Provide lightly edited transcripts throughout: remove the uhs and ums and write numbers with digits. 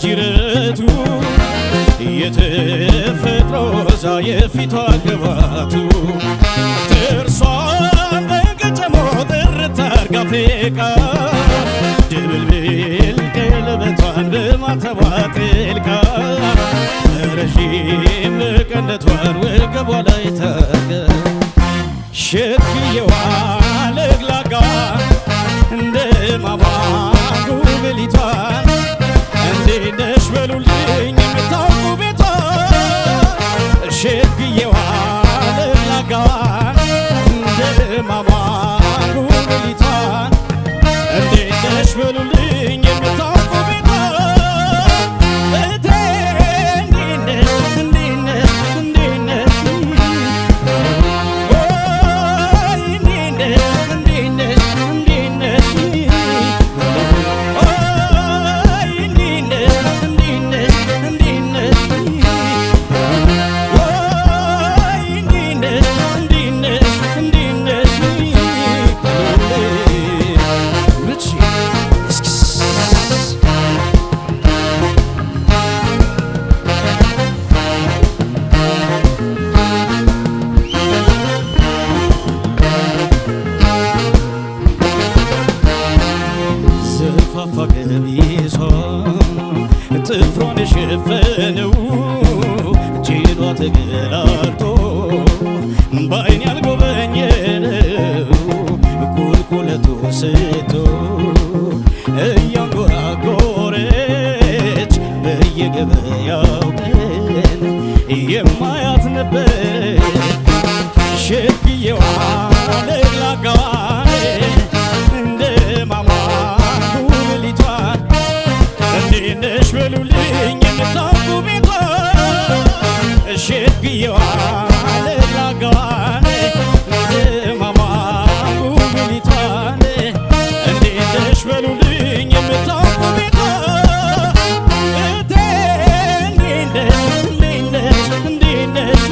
ጅረቱ የተፈጥሮ ዛ የፊቷ ግባቱ ጥርሷን በቀጨሞ ጥርት አርጋ ፍቃ ድብልብል ቀለበቷን በማተቧ ጥልቃ ረዥም ቀነቷን ወገቧ ላይ ታርጋ ሸክየዋ ለግላጋ እንደ ማማ ጉብሊቷን እንዴት ነሽ በሉልኝ የምታውቁ ቤቷን ሸክየዋ ለግላጋዋን እንደ ማማ ጉብሊቷን እንዴት ነሽ በሉልኝ የምታውቁ ቤቷን እቴ እንዴት ነሽ እንዴት ነሽ እንዴት ነሽ ቀሚሷ ጥፍሯን የሸፈነው ጭኗ ተገላልጦ በዓይን ያልጎበኘነው ቁልቁለቱ ስቶ እያንጎራጎረች በየገበያው ቀን የማያት ነበር ሸክየዋ ለግላጋዋን እንደ ማማ ጉብሊቷን እንዴት ነሽ በሉልኝ የምታውቁ ቤቷን ሸክየዋ ለግላጋዋን እንደ ማማ ጉብሊቷን እንዴት ነሽ በሉልኝ የምታውቁ ቤቷን እቴ እንዴት ነሽ እንዴት ነሽ እንዴት ነሽ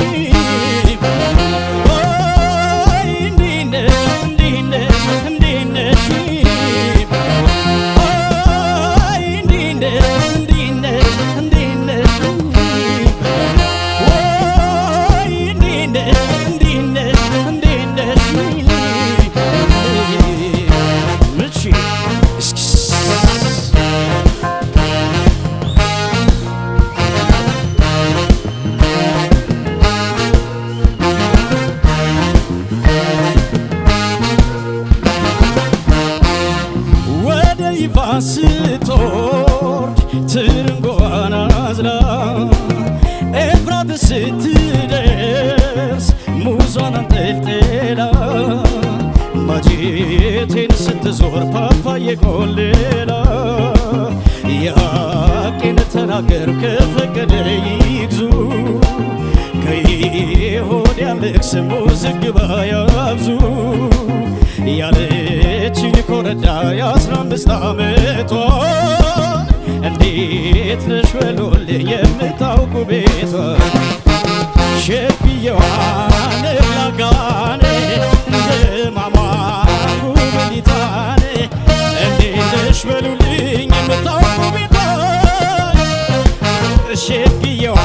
ስትወርድ ትርንጎዋን አዝላ ኤፍራታ ስትደርስ ሙዟን አንጠልጥላ ማጀቴን ስትዞር ፓፓዬ ቆልላ ያቄን ተናገር ከፈቀደ ይግዙ ከይሁዳ ልቅስሙ ዝግባ ያብዙ ያለችኝ ኮረዳ የ15 ዓመቷ እንዴት ነሽ በሉልኝ የምታውቁ ቤቷን ሸክየዋ ለግላጋዋን እንደ ማማ ጉብሊቷን እንዴት ነሽ በሉልኝ የምታውቁ ቤቷን ሸክየዋ